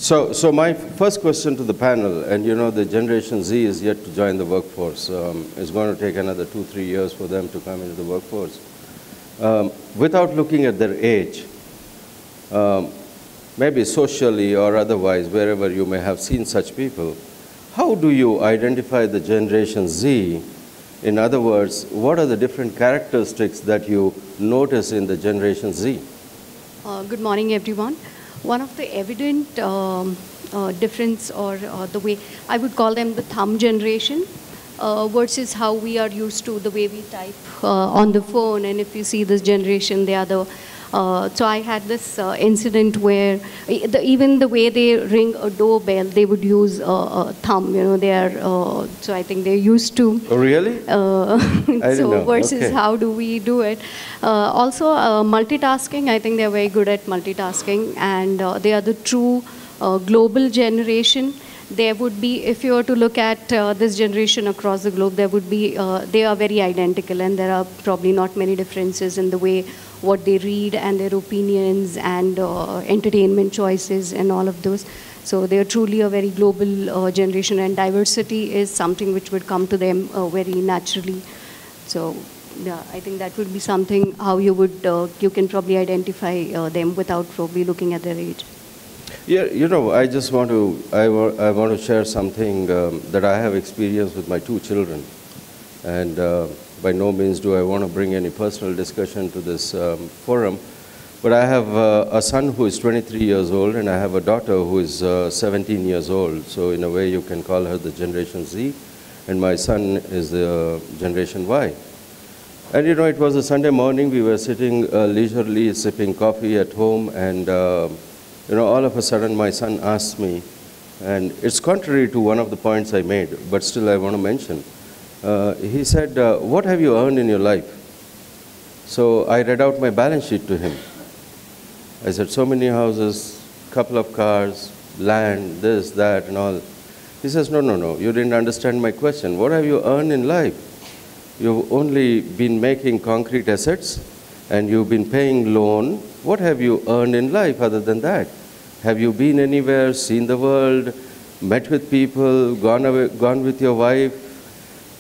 So my first question to the panel, and you know the Generation Z is yet to join the workforce. It's going to take another 2-3 years for them to come into the workforce. Without looking at their age, maybe socially or otherwise, wherever you may have seen such people, how do you identify the Generation Z? In other words, what are the different characteristics that you notice in the Generation Z? Good morning, everyone. One of the evident difference or the way, I would call them the thumb generation versus how we are used to the way we type on the phone. And if you see this generation, they are the, so I had this incident where even the way they ring a doorbell, they would use a thumb, you know, they are, so I think they're used to. Oh, really? I didn't know. Versus okay. how do we do it. Also, multitasking, I think they're very good at multitasking, and they are the true global generation. There would be, if you were to look at this generation across the globe, there would be, they are very identical, and there are probably not many differences in the way what they read and their opinions and entertainment choices and all of those. So they are truly a very global generation, and diversity is something which would come to them very naturally. So yeah, I think that would be something how you would, you can probably identify them without probably looking at their age. Yeah, you know, I just want to, I want to share something that I have experienced with my 2 children. And by no means do I want to bring any personal discussion to this forum. But I have a son who is 23 years old, and I have a daughter who is 17 years old. So in a way, you can call her the Generation Z, and my son is the Generation Y. And you know, it was a Sunday morning. We were sitting leisurely, sipping coffee at home, and you know, all of a sudden, my son asked me, and it's contrary to one of the points I made, but still I want to mention. He said, what have you earned in your life? So I read out my balance sheet to him. I said, so many houses, couple of cars, land, this, that, and all. He says, no, no, no, you didn't understand my question. What have you earned in life? You've only been making concrete assets, and you've been paying loan. What have you earned in life other than that? Have you been anywhere, seen the world, met with people, gone with your wife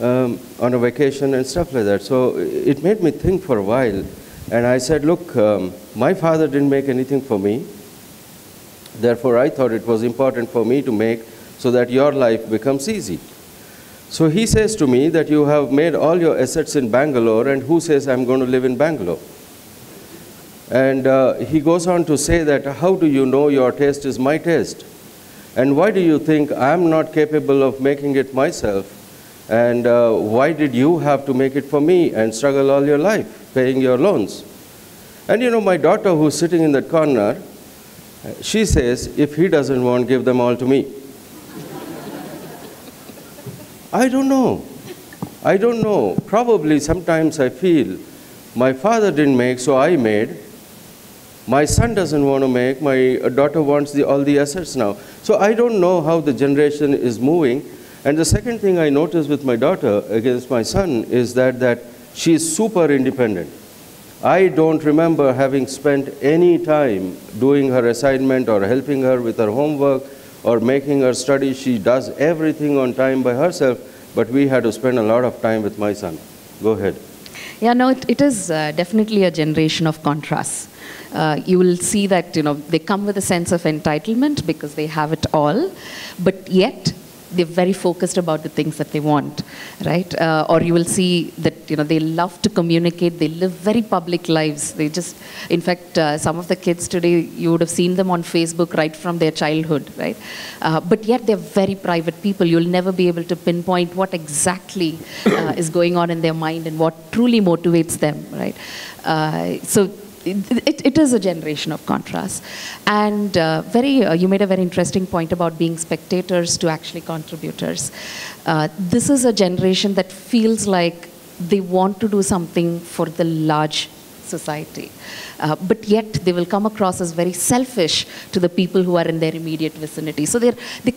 on a vacation and stuff like that? So it made me think for a while. And I said, look, my father didn't make anything for me. Therefore, I thought it was important for me to make so that your life becomes easy. So he says to me that you have made all your assets in Bangalore, and who says I'm going to live in Bangalore? And he goes on to say that, how do you know your taste is my taste? And why do you think I'm not capable of making it myself? And why did you have to make it for me and struggle all your life, paying your loans? And you know, my daughter who's sitting in that corner, she says, if he doesn't want, give them all to me. I don't know. I don't know. Probably sometimes I feel my father didn't make, so I made. My son doesn't want to make, my daughter wants all the assets now. So I don't know how the generation is moving. And the second thing I noticed with my daughter against my son is that she is super independent. I don't remember having spent any time doing her assignment or helping her with her homework or making her study. She does everything on time by herself, but we had to spend a lot of time with my son. Go ahead. Yeah, no, it is definitely a generation of contrasts. You will see that, you know, they come with a sense of entitlement because they have it all, but yet they're very focused about the things that they want, right? Or you will see that, you know, they love to communicate, they live very public lives. They just, in fact, some of the kids today, you would have seen them on Facebook right from their childhood, right? But yet they're very private people. You'll never be able to pinpoint what exactly is going on in their mind and what truly motivates them, right? So it is a generation of contrast. And you made a very interesting point about being spectators to actually contributors. This is a generation that feels like they want to do something for the large society. But yet they will come across as very selfish to the people who are in their immediate vicinity. So they're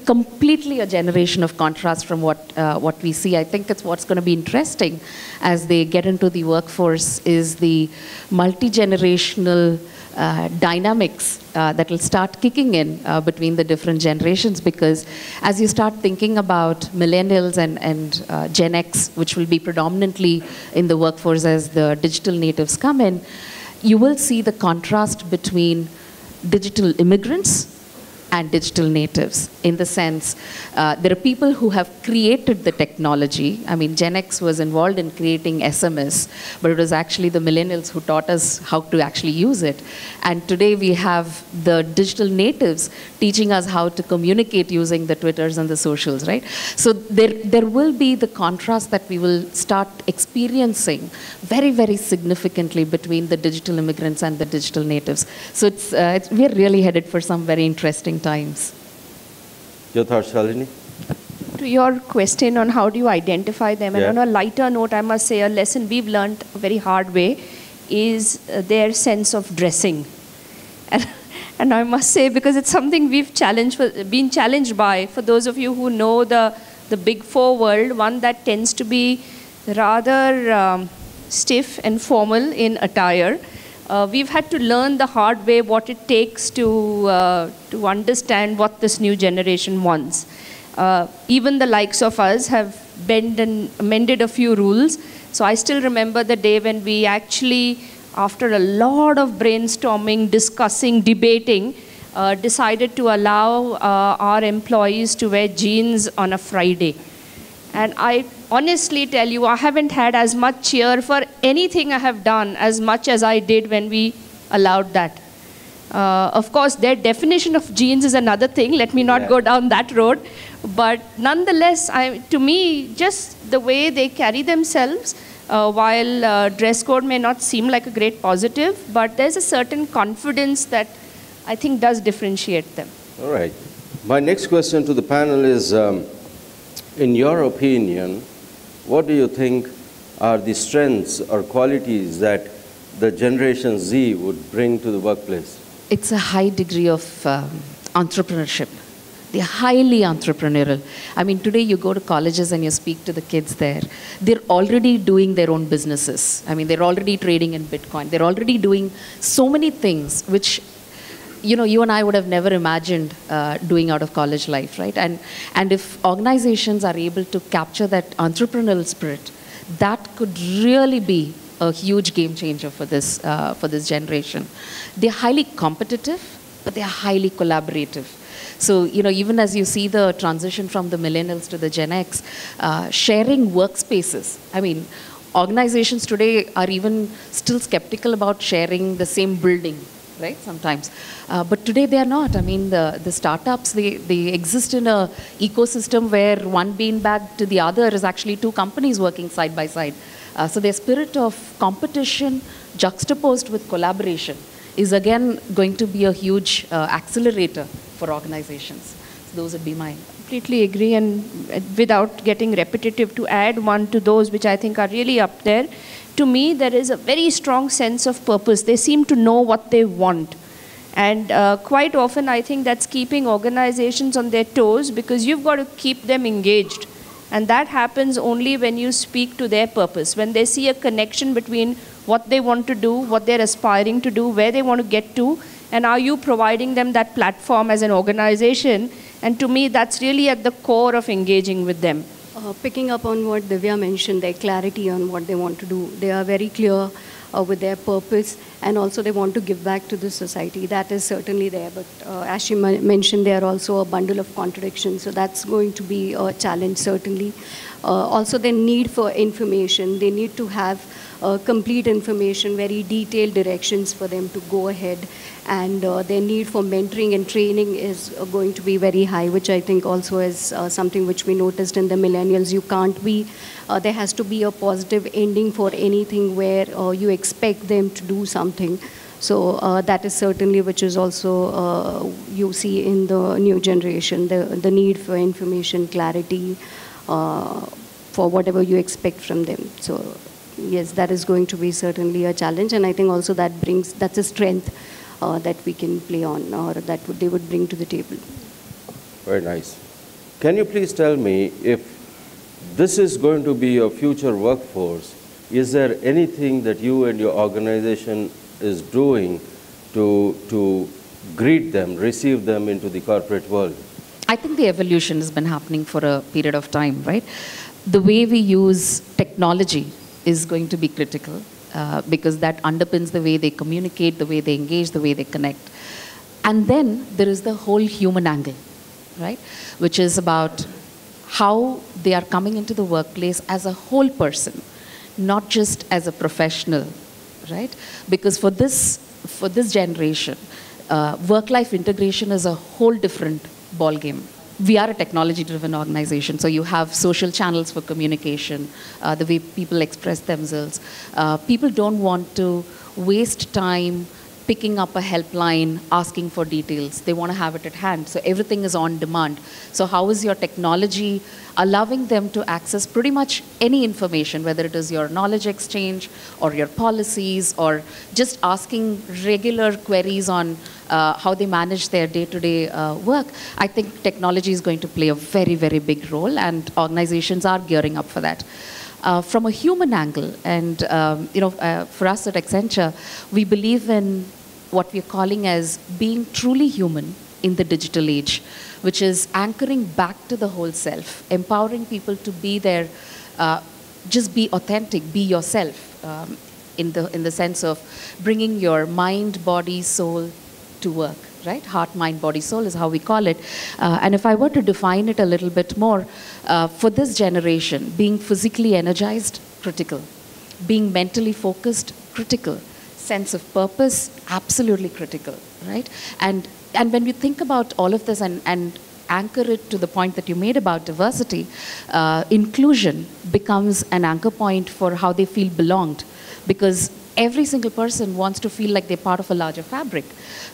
completely a generation of contrast from what we see. I think it's what's going to be interesting as they get into the workforce is the multi-generational dynamics that will start kicking in between the different generations, because as you start thinking about millennials and Gen X, which will be predominantly in the workforce as the digital natives come in, you will see the contrast between digital immigrants and digital natives, in the sense, there are people who have created the technology. I mean, Gen X was involved in creating SMS, but it was actually the millennials who taught us how to actually use it. And today we have the digital natives teaching us how to communicate using the Twitters and the socials, right? So there will be the contrast that we will start experiencing very, very significantly between the digital immigrants and the digital natives. So we're really headed for some very interesting times. Your thoughts, Shalini? To your question on how do you identify them, and on a lighter note, I must say a lesson we've learned a very hard way is their sense of dressing. And I must say, because it's something we've been challenged by, for those of you who know the Big Four world, one that tends to be rather stiff and formal in attire. We've had to learn the hard way what it takes to understand what this new generation wants. Even the likes of us have bent and amended a few rules. So I still remember the day when we actually, after a lot of brainstorming, discussing, debating, decided to allow our employees to wear jeans on a Friday. And I honestly tell you, I haven't had as much cheer for anything I have done as much as I did when we allowed that. Of course, their definition of jeans is another thing. Let me not go down that road. But nonetheless, to me, just the way they carry themselves, while dress code may not seem like a great positive, but there's a certain confidence that I think does differentiate them. All right. My next question to the panel is, in your opinion, what do you think are the strengths or qualities that the Generation Z would bring to the workplace? It's a high degree of entrepreneurship. They're highly entrepreneurial. I mean, today you go to colleges and you speak to the kids there. They're already doing their own businesses. I mean, they're already trading in Bitcoin. They're already doing so many things which, you know, you and I would have never imagined doing out of college life, right? And if organizations are able to capture that entrepreneurial spirit, that could really be a huge game changer for this generation. They're highly competitive, but they're highly collaborative. So, you know, even as you see the transition from the millennials to the Gen X, sharing workspaces. I mean, organizations today are even still skeptical about sharing the same building, right, sometimes. But today they are not. I mean, the startups, they exist in an ecosystem where one beanbag to the other is actually two companies working side by side. So their spirit of competition juxtaposed with collaboration is again going to be a huge accelerator for organizations. So those would be mine. Completely agree, and without getting repetitive, to add one to those which I think are really up there, to me there is a very strong sense of purpose. They seem to know what they want. And quite often I think that's keeping organizations on their toes, because you've got to keep them engaged. And that happens only when you speak to their purpose, when they see a connection between what they want to do, what they're aspiring to do, where they want to get to, and are you providing them that platform as an organization? And to me, that's really at the core of engaging with them. Picking up on what Divya mentioned, their clarity on what they want to do. They are very clear with their purpose, and also they want to give back to the society. That is certainly there, but as she mentioned, they are also a bundle of contradictions, so that's going to be a challenge, certainly. Also, the need for information. They need to have complete information, very detailed directions for them to go ahead, and their need for mentoring and training is going to be very high, which I think also is something which we noticed in the millennials. You can't be, there has to be a positive ending for anything where you expect them to do something. So that is certainly which is also you see in the new generation, the need for information, clarity, for whatever you expect from them. So yes, that is going to be certainly a challenge, and I think also that's a strength that we can play on, or that they would bring to the table. Very nice. Can you please tell me, if this is going to be your future workforce, is there anything that you and your organization is doing to greet them, receive them into the corporate world? I think the evolution has been happening for a period of time, right? The way we use technology is going to be critical because that underpins the way they communicate, the way they engage, the way they connect. And then there is the whole human angle, right? Which is about how they are coming into the workplace as a whole person, not just as a professional, right? Because for this generation, work-life integration is a whole different ballgame. We are a technology-driven organization, so you have social channels for communication, the way people express themselves. People don't want to waste time picking up a helpline, asking for details. They want to have it at hand, so everything is on demand. So how is your technology allowing them to access pretty much any information, whether it is your knowledge exchange or your policies or just asking regular queries on how they manage their day-to-day work? I think technology is going to play a very, very big role, and organizations are gearing up for that. From a human angle, and for us at Accenture, we believe in what we're calling as being truly human in the digital age, which is anchoring back to the whole self, empowering people to be there, just be authentic, be yourself, in the sense of bringing your mind, body, soul to work, right? Heart, mind, body, soul is how we call it. And if I were to define it a little bit more, for this generation, being physically energized, critical. Being mentally focused, critical. Sense of purpose, absolutely critical, right? And when we think about all of this and anchor it to the point that you made about diversity, inclusion becomes an anchor point for how they feel belonged, because every single person wants to feel like they're part of a larger fabric.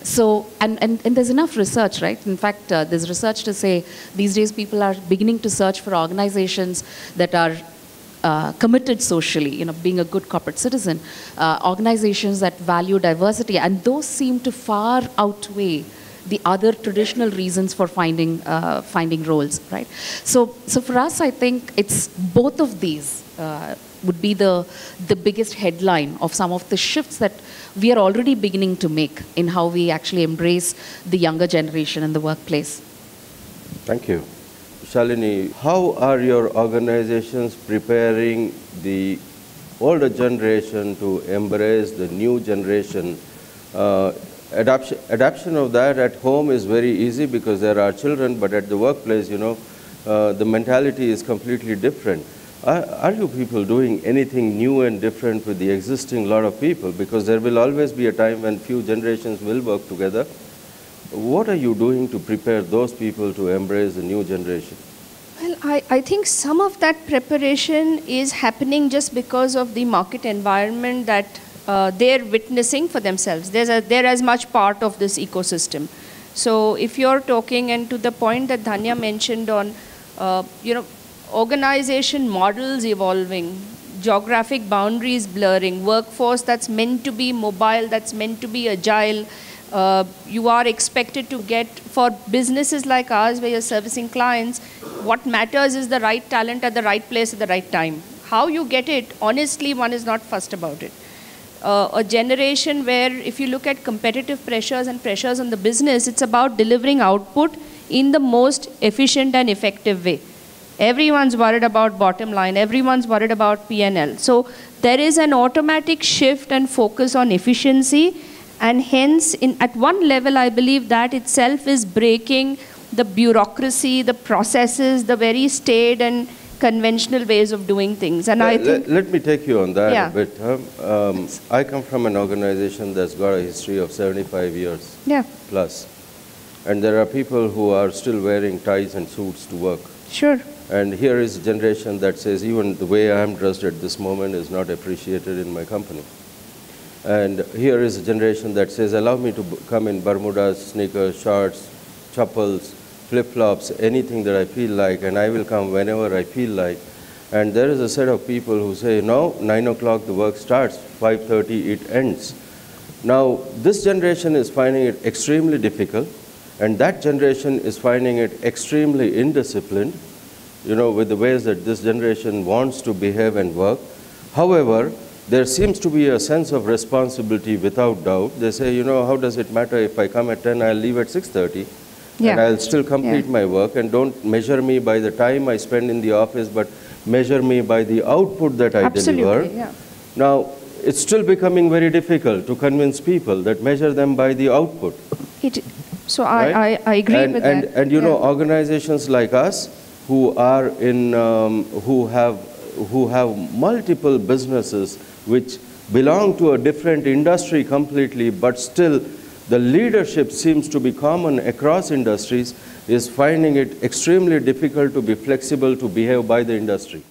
So, and there's enough research, right? In fact, there's research to say these days people are beginning to search for organizations that are committed socially, being a good corporate citizen, organizations that value diversity, and those seem to far outweigh the other traditional reasons for finding roles, right? So for us, I think it's both of these would be the biggest headline of some of the shifts that we are already beginning to make in how we actually embrace the younger generation in the workplace. Thank you. Shalini, how are your organizations preparing the older generation to embrace the new generation? Adoption of that at home is very easy because there are children, but at the workplace, the mentality is completely different. Are you people doing anything new and different with the existing lot of people? Because there will always be a time when few generations will work together. What are you doing to prepare those people to embrace the new generation? Well, I think some of that preparation is happening just because of the market environment that they're witnessing for themselves. They're as much part of this ecosystem. So if you're talking, and to the point that Dhanya mentioned on, organization models evolving, geographic boundaries blurring, workforce that's meant to be mobile, that's meant to be agile. You are expected to get, for businesses like ours where you're servicing clients, what matters is the right talent at the right place at the right time. How you get it, honestly, one is not fussed about it. A generation where if you look at competitive pressures and pressures on the business, it's about delivering output in the most efficient and effective way. Everyone's worried about bottom line. Everyone's worried about P&L. So there is an automatic shift and focus on efficiency. And hence, at one level, I believe that itself is breaking the bureaucracy, the processes, the very staid and conventional ways of doing things. And I think... Let me take you on that a bit. I come from an organization that's got a history of 75 years plus. And there are people who are still wearing ties and suits to work. Sure. And here is a generation that says even the way I'm dressed at this moment is not appreciated in my company. And here is a generation that says, allow me to come in Bermudas, sneakers, shorts, chappals, flip-flops, anything that I feel like, and I will come whenever I feel like. And there is a set of people who say, no, 9 o'clock the work starts, 5:30 it ends. Now, this generation is finding it extremely difficult, and that generation is finding it extremely indisciplined, with the ways that this generation wants to behave and work. However, there seems to be a sense of responsibility without doubt. They say, you know, how does it matter if I come at 10, I'll leave at 6:30, and I'll still complete my work, and don't measure me by the time I spend in the office, but measure me by the output that I deliver. Yeah. Now, it's still becoming very difficult to convince people that measure them by the output. So right? I agree with that. And you know, organizations like us who are in, who have multiple businesses which belong to a different industry completely, but still the leadership seems to be common across industries, is finding it extremely difficult to be flexible to behave by the industry.